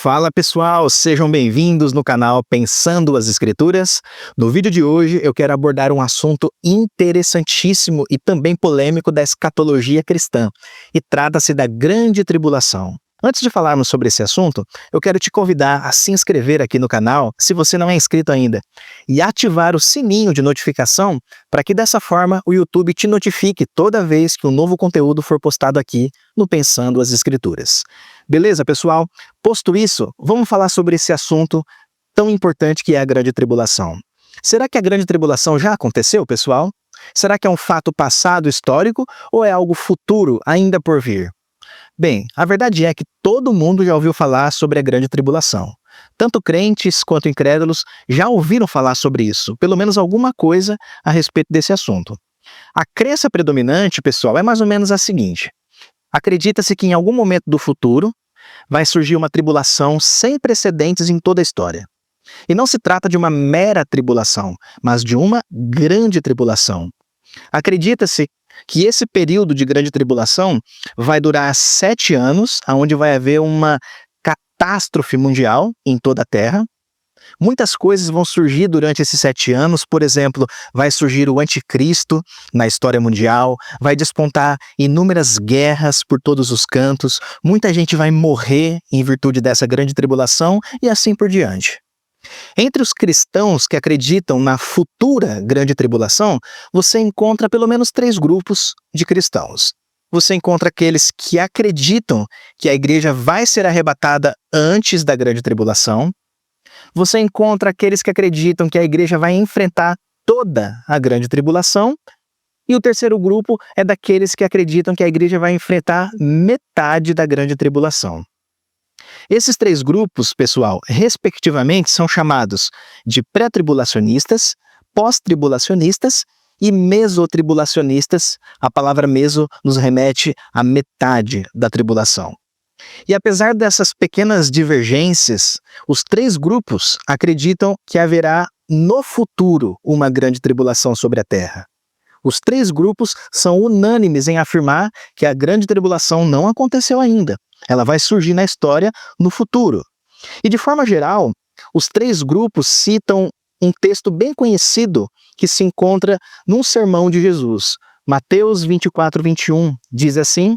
Fala pessoal, sejam bem-vindos no canal Pensando as Escrituras. No vídeo de hoje eu quero abordar um assunto interessantíssimo e também polêmico da escatologia cristã, e trata-se da Grande Tribulação. Antes de falarmos sobre esse assunto, eu quero te convidar a se inscrever aqui no canal, se você não é inscrito ainda, e ativar o sininho de notificação para que dessa forma o YouTube te notifique toda vez que um novo conteúdo for postado aqui no Pensando as Escrituras. Beleza, pessoal? Posto isso, vamos falar sobre esse assunto tão importante que é a Grande Tribulação. Será que a Grande Tribulação já aconteceu, pessoal? Será que é um fato passado histórico ou é algo futuro ainda por vir? Bem, a verdade é que todo mundo já ouviu falar sobre a Grande Tribulação. Tanto crentes quanto incrédulos já ouviram falar sobre isso, pelo menos alguma coisa a respeito desse assunto. A crença predominante, pessoal, é mais ou menos a seguinte: acredita-se que em algum momento do futuro vai surgir uma tribulação sem precedentes em toda a história. E não se trata de uma mera tribulação, mas de uma grande tribulação. Acredita-se que esse período de grande tribulação vai durar 7 anos, onde vai haver uma catástrofe mundial em toda a Terra. Muitas coisas vão surgir durante esses 7 anos, por exemplo, vai surgir o anticristo na história mundial, vai despontar inúmeras guerras por todos os cantos, muita gente vai morrer em virtude dessa grande tribulação e assim por diante. Entre os cristãos que acreditam na futura grande tribulação, você encontra pelo menos 3 grupos de cristãos. Você encontra aqueles que acreditam que a igreja vai ser arrebatada antes da grande tribulação. Você encontra aqueles que acreditam que a igreja vai enfrentar toda a grande tribulação. E o terceiro grupo é daqueles que acreditam que a igreja vai enfrentar metade da grande tribulação. Esses 3 grupos, pessoal, respectivamente, são chamados de pré-tribulacionistas, pós-tribulacionistas e mesotribulacionistas. A palavra meso nos remete à metade da tribulação. E apesar dessas pequenas divergências, os 3 grupos acreditam que haverá no futuro uma grande tribulação sobre a Terra. Os 3 grupos são unânimes em afirmar que a grande tribulação não aconteceu ainda. Ela vai surgir na história no futuro. E de forma geral, os 3 grupos citam um texto bem conhecido que se encontra num sermão de Jesus. Mateus 24, 21 diz assim: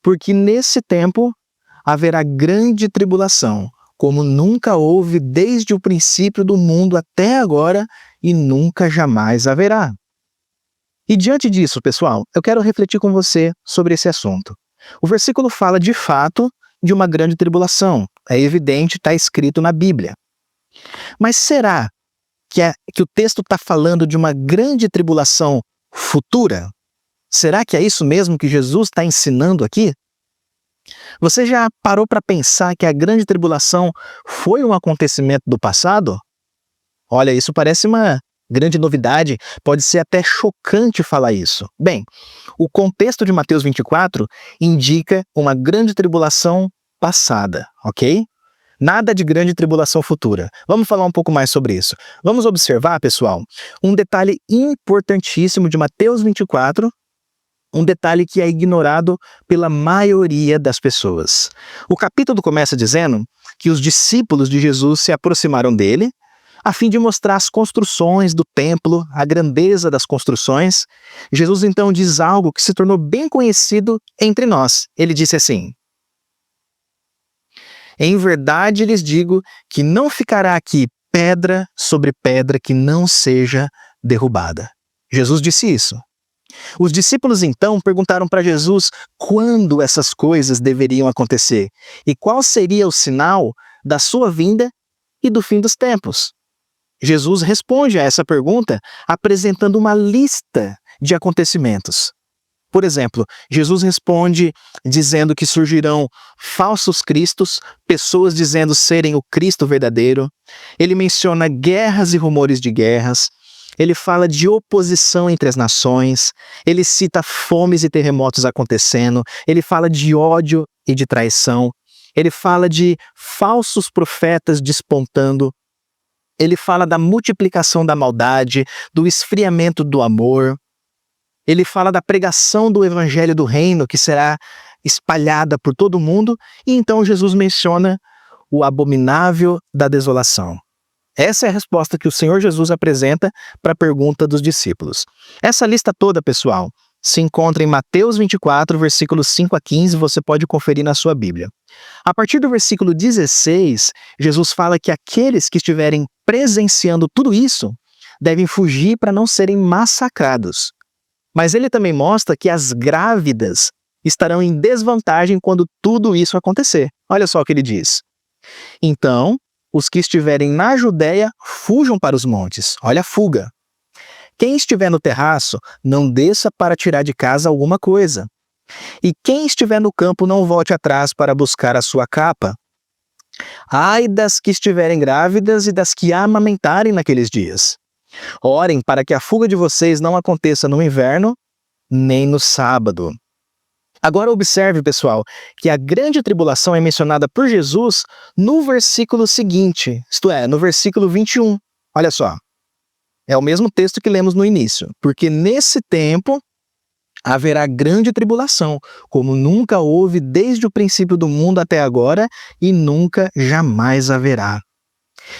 porque nesse tempo haverá grande tribulação, como nunca houve desde o princípio do mundo até agora e nunca jamais haverá. E diante disso, pessoal, eu quero refletir com você sobre esse assunto. O versículo fala de fato de uma grande tribulação. É evidente, está escrito na Bíblia. Mas será que o texto está falando de uma grande tribulação futura? Será que é isso mesmo que Jesus está ensinando aqui? Você já parou para pensar que a grande tribulação foi um acontecimento do passado? Olha, isso parece uma grande novidade, pode ser até chocante falar isso. Bem, o contexto de Mateus 24 indica uma grande tribulação passada, ok? Nada de grande tribulação futura. Vamos falar um pouco mais sobre isso. Vamos observar, pessoal, um detalhe importantíssimo de Mateus 24, um detalhe que é ignorado pela maioria das pessoas. O capítulo começa dizendo que os discípulos de Jesus se aproximaram dele, a fim de mostrar as construções do templo, a grandeza das construções. Jesus então diz algo que se tornou bem conhecido entre nós. Ele disse assim: em verdade lhes digo que não ficará aqui pedra sobre pedra que não seja derrubada. Jesus disse isso. Os discípulos então perguntaram para Jesus quando essas coisas deveriam acontecer e qual seria o sinal da sua vinda e do fim dos tempos. Jesus responde a essa pergunta apresentando uma lista de acontecimentos. Por exemplo, Jesus responde dizendo que surgirão falsos cristos, pessoas dizendo serem o Cristo verdadeiro. Ele menciona guerras e rumores de guerras. Ele fala de oposição entre as nações. Ele cita fomes e terremotos acontecendo. Ele fala de ódio e de traição. Ele fala de falsos profetas despontando. Ele fala da multiplicação da maldade, do esfriamento do amor. Ele fala da pregação do evangelho do reino que será espalhada por todo o mundo. E então Jesus menciona o abominável da desolação. Essa é a resposta que o Senhor Jesus apresenta para a pergunta dos discípulos. Essa lista toda, pessoal, se encontra em Mateus 24, versículos 5 a 15, você pode conferir na sua Bíblia. A partir do versículo 16, Jesus fala que aqueles que estiverem presenciando tudo isso devem fugir para não serem massacrados. Mas ele também mostra que as grávidas estarão em desvantagem quando tudo isso acontecer. Olha só o que ele diz. Então, os que estiverem na Judéia, fujam para os montes. Olha a fuga. Quem estiver no terraço, não desça para tirar de casa alguma coisa. E quem estiver no campo, não volte atrás para buscar a sua capa. Ai das que estiverem grávidas e das que amamentarem naqueles dias. Orem para que a fuga de vocês não aconteça no inverno, nem no sábado. Agora observe, pessoal, que a grande tribulação é mencionada por Jesus no versículo seguinte, isto é, no versículo 21. Olha só, é o mesmo texto que lemos no início. Porque nesse tempo haverá grande tribulação, como nunca houve desde o princípio do mundo até agora e nunca jamais haverá.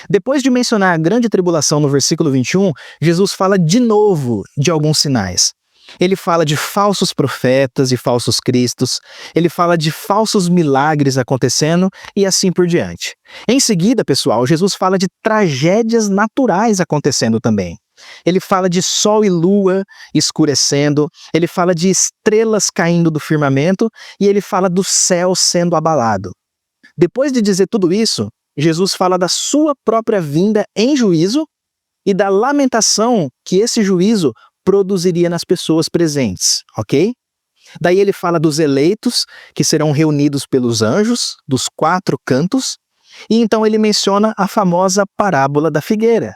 Depois de mencionar a grande tribulação no versículo 21, Jesus fala de novo de alguns sinais. Ele fala de falsos profetas e falsos cristos, ele fala de falsos milagres acontecendo e assim por diante. Em seguida, pessoal, Jesus fala de tragédias naturais acontecendo também. Ele fala de sol e lua escurecendo, ele fala de estrelas caindo do firmamento e ele fala do céu sendo abalado. Depois de dizer tudo isso, Jesus fala da sua própria vinda em juízo e da lamentação que esse juízo produziria nas pessoas presentes, ok? Daí ele fala dos eleitos que serão reunidos pelos anjos, dos 4 cantos, e então ele menciona a famosa parábola da figueira.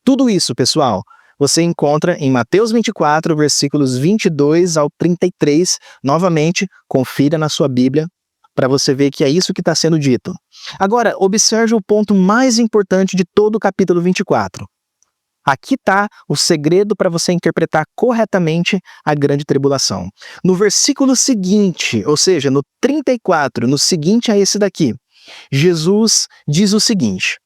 Tudo isso, pessoal, você encontra em Mateus 24, versículos 22 ao 33. Novamente, confira na sua Bíblia para você ver que é isso que está sendo dito. Agora, observe o ponto mais importante de todo o capítulo 24. Aqui está o segredo para você interpretar corretamente a grande tribulação. No versículo seguinte, ou seja, no 34, no seguinte a esse daqui, Jesus diz o seguinte: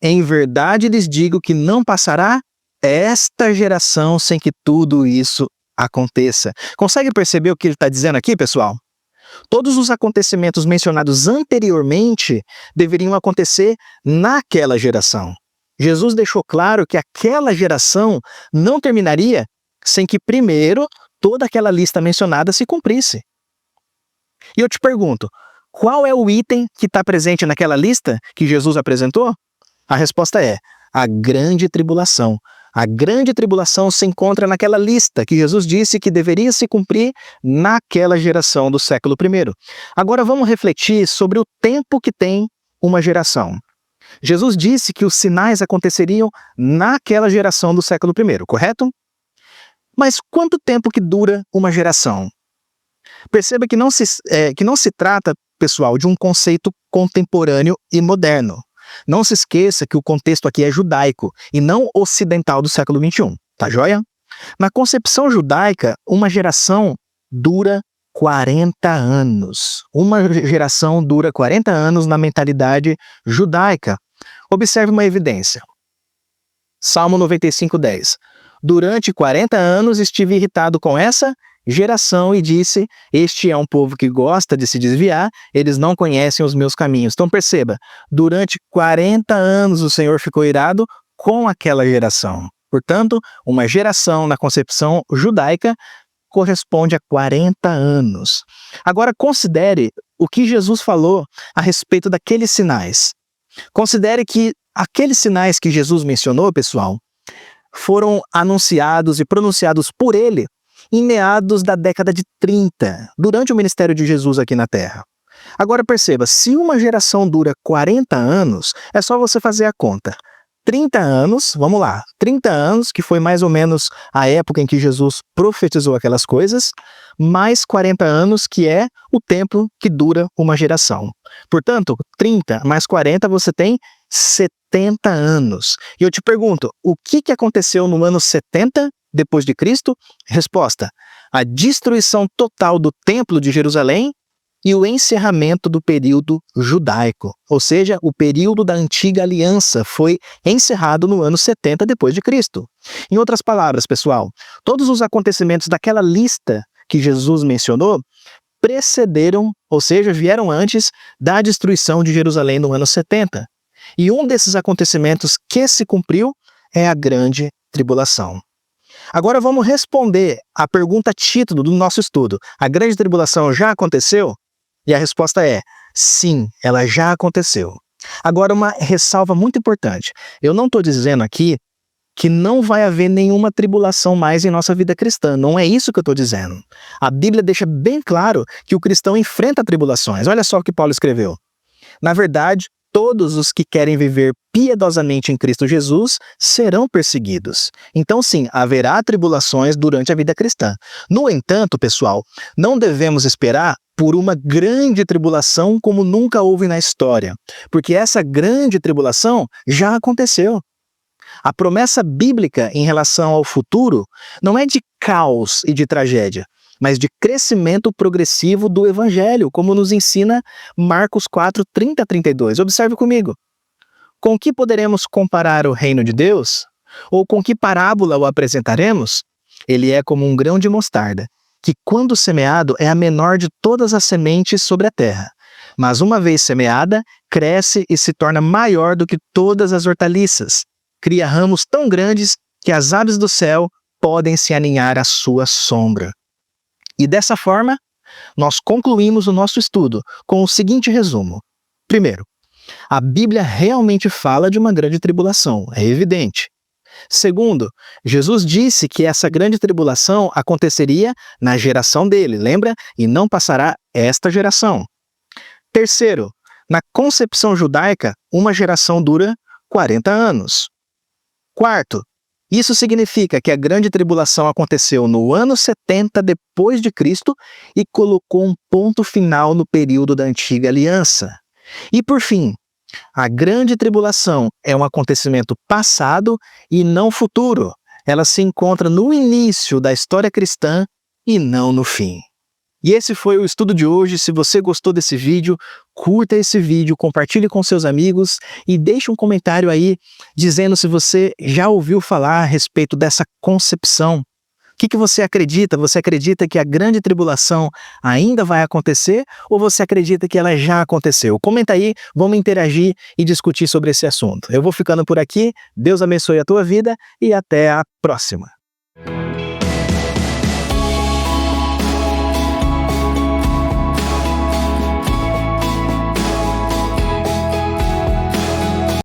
em verdade lhes digo que não passará esta geração sem que tudo isso aconteça. Consegue perceber o que ele está dizendo aqui, pessoal? Todos os acontecimentos mencionados anteriormente deveriam acontecer naquela geração. Jesus deixou claro que aquela geração não terminaria sem que primeiro toda aquela lista mencionada se cumprisse. E eu te pergunto, qual é o item que está presente naquela lista que Jesus apresentou? A resposta é a grande tribulação. A grande tribulação se encontra naquela lista que Jesus disse que deveria se cumprir naquela geração do século I. Agora vamos refletir sobre o tempo que tem uma geração. Jesus disse que os sinais aconteceriam naquela geração do século I, correto? Mas quanto tempo que dura uma geração? Perceba que não se trata, pessoal, de um conceito contemporâneo e moderno. Não se esqueça que o contexto aqui é judaico e não ocidental do século XXI, tá joia? Na concepção judaica, uma geração dura 40 anos. Uma geração dura 40 anos na mentalidade judaica. Observe uma evidência. Salmo 95:10. Durante 40 anos estive irritado com essa geração e disse, este é um povo que gosta de se desviar, eles não conhecem os meus caminhos. Então perceba, durante 40 anos o Senhor ficou irado com aquela geração. Portanto, uma geração na concepção judaica corresponde a 40 anos. Agora considere o que Jesus falou a respeito daqueles sinais. Considere que aqueles sinais que Jesus mencionou, pessoal, foram anunciados e pronunciados por ele em meados da década de 30, durante o ministério de Jesus aqui na Terra. Agora perceba, se uma geração dura 40 anos, é só você fazer a conta. 30 anos, vamos lá, 30 anos, que foi mais ou menos a época em que Jesus profetizou aquelas coisas, mais 40 anos, que é o tempo que dura uma geração. Portanto, 30 mais 40, você tem 70 anos. E eu te pergunto, o que aconteceu no ano 70 depois de Cristo? Resposta: a destruição total do Templo de Jerusalém e o encerramento do período judaico, ou seja, o período da antiga aliança foi encerrado no ano 70 depois de Cristo. Em outras palavras, pessoal, todos os acontecimentos daquela lista que Jesus mencionou precederam, ou seja, vieram antes da destruição de Jerusalém no ano 70. E um desses acontecimentos que se cumpriu é a grande tribulação. Agora vamos responder à pergunta título do nosso estudo. A grande tribulação já aconteceu? E a resposta é sim, ela já aconteceu. Agora uma ressalva muito importante. Eu não estou dizendo aqui que não vai haver nenhuma tribulação mais em nossa vida cristã. Não é isso que eu estou dizendo. A Bíblia deixa bem claro que o cristão enfrenta tribulações. Olha só o que Paulo escreveu. Na verdade, todos os que querem viver piedosamente em Cristo Jesus serão perseguidos. Então sim, haverá tribulações durante a vida cristã. No entanto, pessoal, não devemos esperar por uma grande tribulação como nunca houve na história, porque essa grande tribulação já aconteceu. A promessa bíblica em relação ao futuro não é de caos e de tragédia, mas de crescimento progressivo do Evangelho, como nos ensina Marcos 4, 30 a 32. Observe comigo. Com que poderemos comparar o reino de Deus? Ou com que parábola o apresentaremos? Ele é como um grão de mostarda, que quando semeado é a menor de todas as sementes sobre a terra. Mas uma vez semeada, cresce e se torna maior do que todas as hortaliças. Cria ramos tão grandes que as aves do céu podem se aninhar à sua sombra. E dessa forma, nós concluímos o nosso estudo com o seguinte resumo. Primeiro, a Bíblia realmente fala de uma grande tribulação, é evidente. Segundo, Jesus disse que essa grande tribulação aconteceria na geração dele, lembra? E não passará esta geração. Terceiro, na concepção judaica, uma geração dura 40 anos. Quarto, isso significa que a grande tribulação aconteceu no ano 70 depois de Cristo e colocou um ponto final no período da antiga aliança. E por fim, a grande tribulação é um acontecimento passado e não futuro. Ela se encontra no início da história cristã e não no fim. E esse foi o estudo de hoje. Se você gostou desse vídeo, curta esse vídeo, compartilhe com seus amigos e deixe um comentário aí dizendo se você já ouviu falar a respeito dessa concepção. O que você acredita? Você acredita que a grande tribulação ainda vai acontecer ou você acredita que ela já aconteceu? Comenta aí, vamos interagir e discutir sobre esse assunto. Eu vou ficando por aqui, Deus abençoe a tua vida e até a próxima.